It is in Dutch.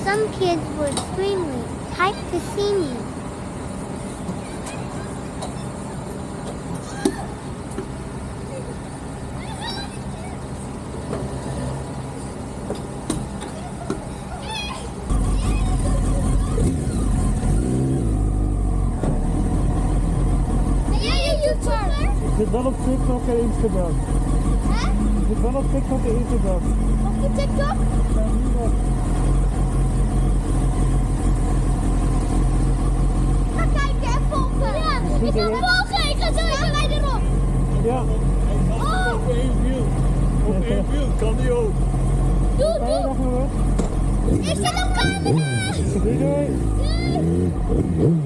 Some kids were screaming, type to see me. Zit wel op TikTok en Instagram. Hè? Zit wel op TikTok en Instagram. Op je TikTok? Ja, nu nog. Ga kijken en volgen. Ja, ik ga volgen. Ik ga zo, ik ga wij erop. Ja. Oh. Op één wiel. Op één wiel kan die ook. Doe, Fijne dag nog hoor. Ik zit op camera. Doei doei. Doei.